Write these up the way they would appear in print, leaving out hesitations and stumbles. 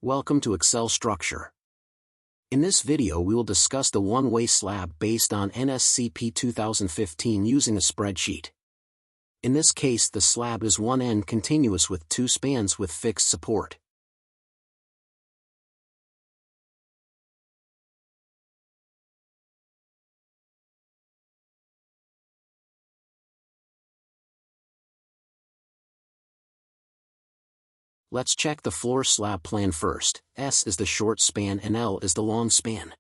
Welcome to Excel Structure. In this video we will discuss the one-way slab based on NSCP 2015 using a spreadsheet. In this case the slab is one end continuous with two spans with fixed support. Let's check the floor slab plan first. S is the short span and L is the long span.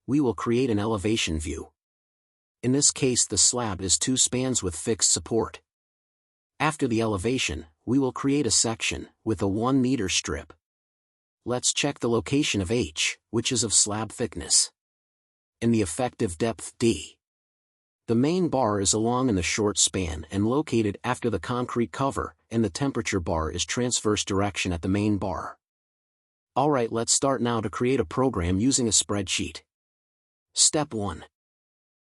We will create an elevation view. In this case the slab is two spans with fixed support. After the elevation, we will create a section with a 1 meter strip. Let's check the location of H, which is of slab thickness. In the effective depth D. The main bar is along in the short span and located after the concrete cover, and the temperature bar is transverse direction at the main bar. Alright, let's start now to create a program using a spreadsheet. Step 1.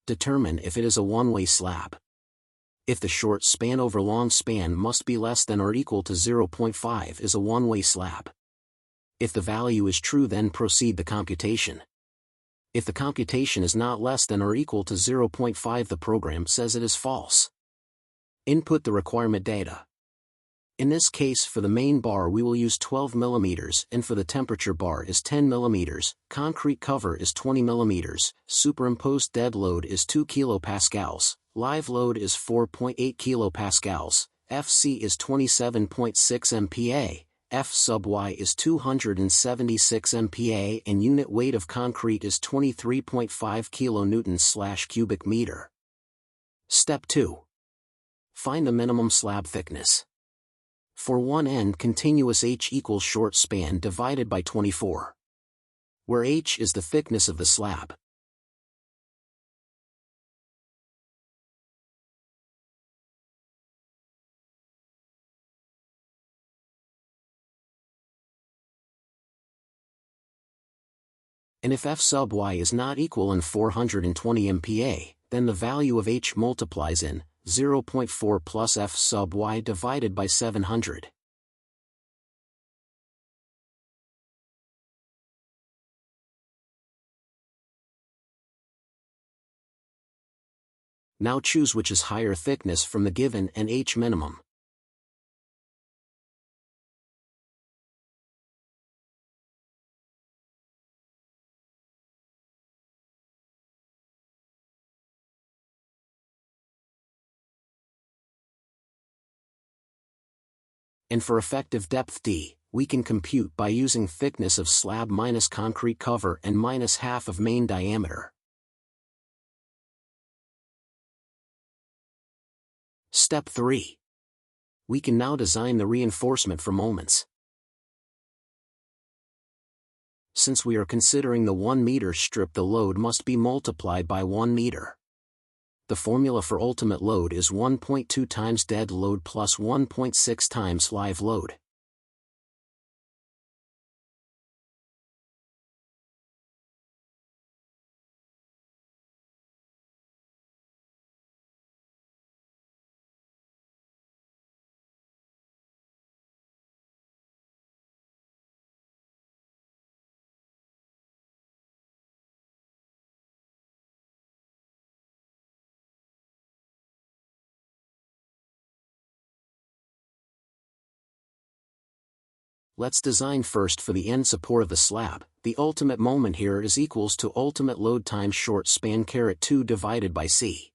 Determine if it is a one-way slab. If the short span over long span must be less than or equal to 0.5 is a one-way slab. If the value is true, then proceed the computation. If the computation is not less than or equal to 0.5, the program says it is false. Input the requirement data. In this case, for the main bar we will use 12 mm, and for the temperature bar is 10 mm, concrete cover is 20 mm, superimposed dead load is 2 kPa, live load is 4.8 kPa, FC is 27.6 MPa, F sub Y is 276 MPa, and unit weight of concrete is 23.5 kN/cubic meter. Step 2. Find the minimum slab thickness. For one end continuous H equals short span divided by 24, where H is the thickness of the slab. And if F sub Y is not equal in 420 MPa, then the value of H multiplies in 0.4 plus F sub Y divided by 700. Now choose which is higher thickness from the given and H minimum. And for effective depth D, we can compute by using thickness of slab minus concrete cover and minus half of main diameter. Step 3. We can now design the reinforcement for moments. Since we are considering the 1 meter strip, the load must be multiplied by 1 meter. The formula for ultimate load is 1.2 times dead load plus 1.6 times live load. Let's design first for the end support of the slab. The ultimate moment here is equals to ultimate load times short span caret 2 divided by C.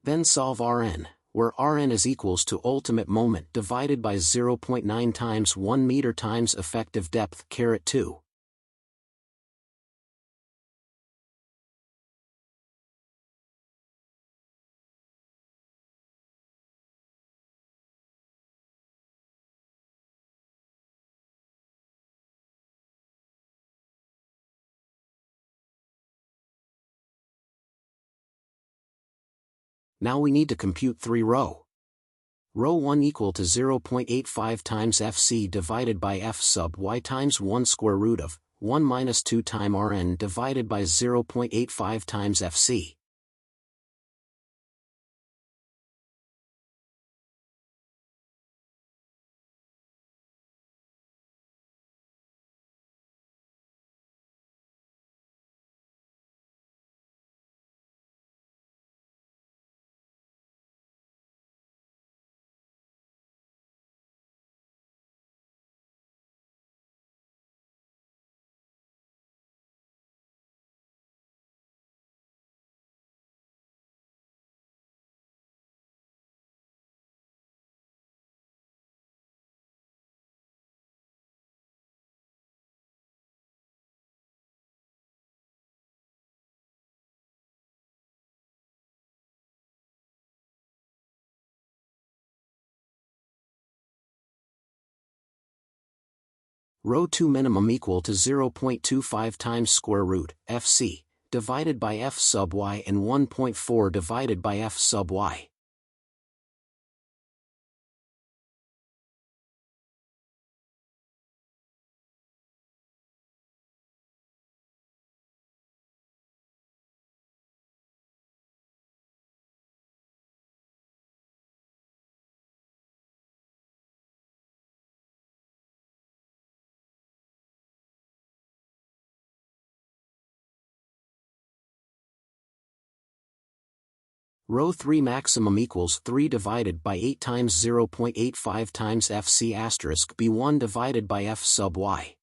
Then solve Rn, where Rn is equals to ultimate moment divided by 0.9 times 1 meter times effective depth caret 2. Now we need to compute 3 row. Row 1 equal to 0.85 times FC divided by F sub y times 1 square root of 1 minus 2 times Rn divided by 0.85 times FC. Row 2 minimum equal to 0.25 times square root FC divided by F sub y and 1.4 divided by F sub y. Row 3 maximum equals 3 divided by 8 times 0.85 times FC asterisk B1 divided by F sub y.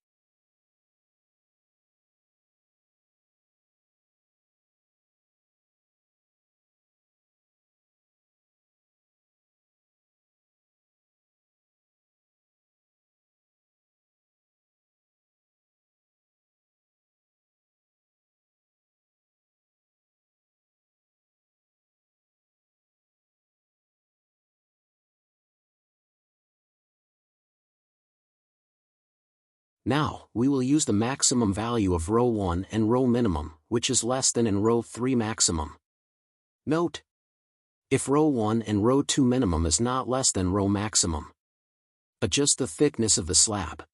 Now, we will use the maximum value of row 1 and row minimum, which is less than in row 3 maximum. Note: if row 1 and row 2 minimum is not less than row maximum, adjust the thickness of the slab.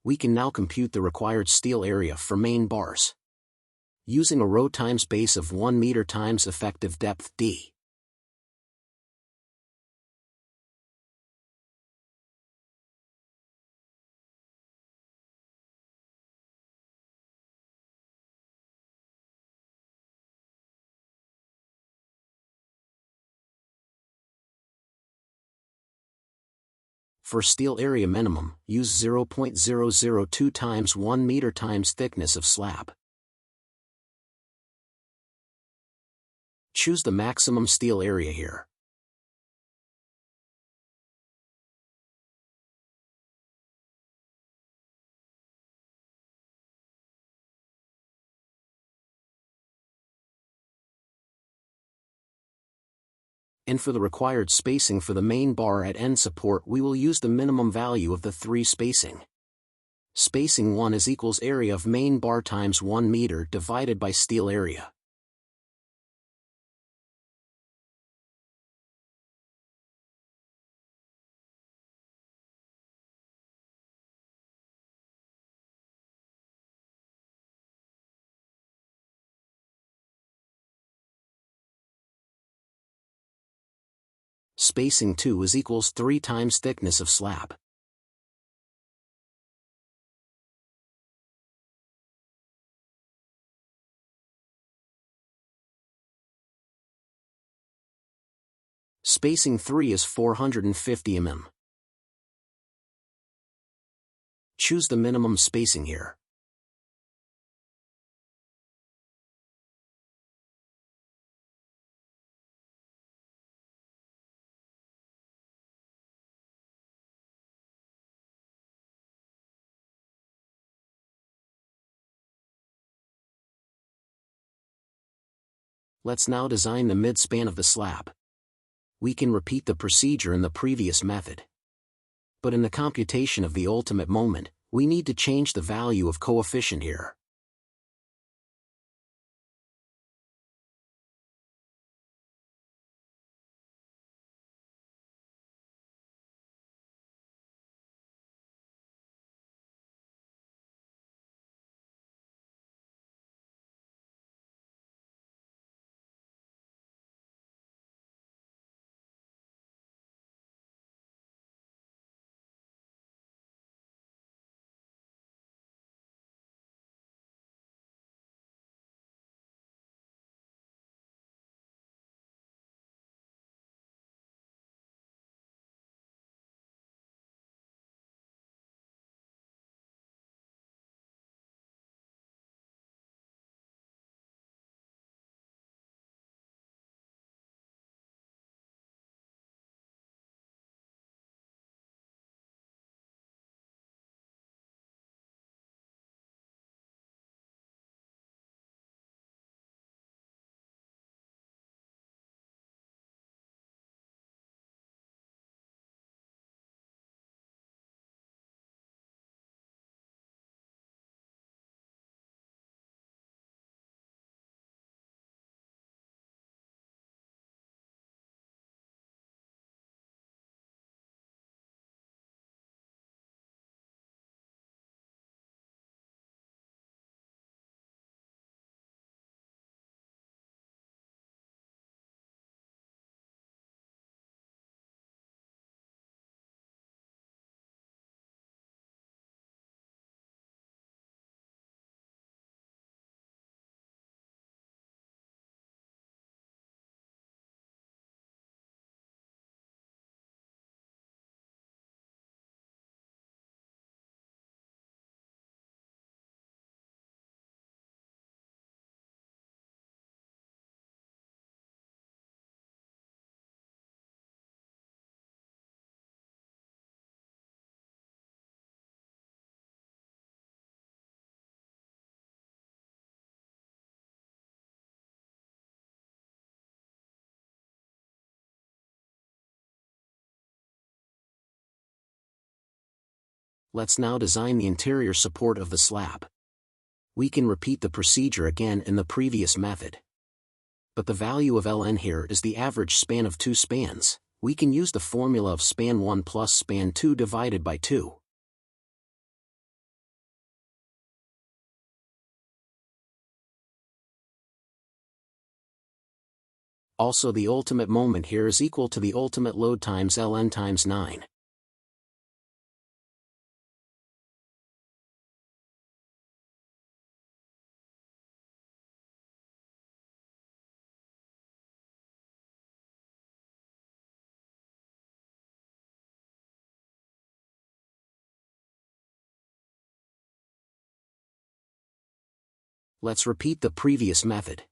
We can now compute the required steel area for main bars, using a row times base of 1 meter times effective depth d. For steel area minimum, use 0.002 times 1 meter times thickness of slab. Choose the maximum steel area here. And for the required spacing for the main bar at end support, we will use the minimum value of the 3 spacing. Spacing 1 is equals area of main bar times 1 meter divided by steel area. Spacing 2 is equals 3 times thickness of slab. Spacing 3 is 450 mm. Choose the minimum spacing here. Let's now design the midspan of the slab. We can repeat the procedure in the previous method. But in the computation of the ultimate moment, we need to change the value of coefficient here. Let's now design the interior support of the slab. We can repeat the procedure again in the previous method. But the value of ln here is the average span of two spans. We can use the formula of span 1 plus span 2 divided by 2. Also, the ultimate moment here is equal to the ultimate load times ln times 9. Let's repeat the previous method.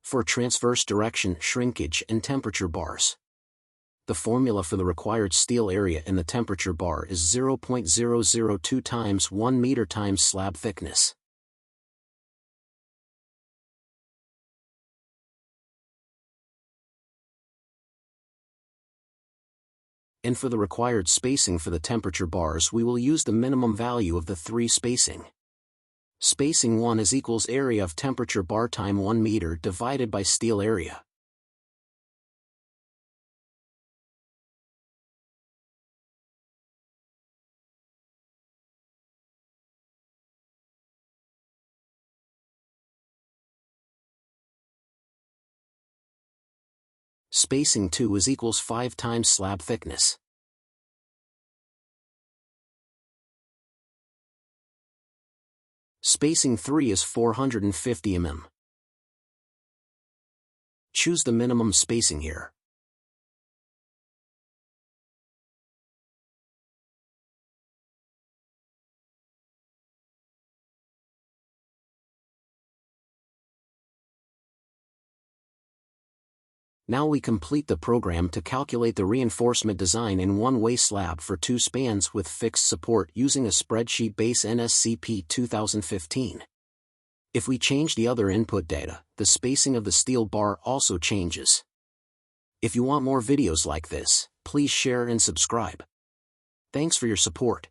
For transverse direction, shrinkage, and temperature bars. The formula for the required steel area in the temperature bar is 0.002 times 1 meter times slab thickness. And for the required spacing for the temperature bars, we will use the minimum value of the 3 spacing. Spacing 1 is equals area of temperature bar time 1 meter divided by steel area. Spacing 2 is equals 5 times slab thickness. Spacing 3 is 450 mm. Choose the minimum spacing here. Now we complete the program to calculate the reinforcement design in one-way slab for 2 spans with fixed support using a spreadsheet base NSCP 2015. If we change the other input data, the spacing of the steel bar also changes. If you want more videos like this, please share and subscribe. Thanks for your support.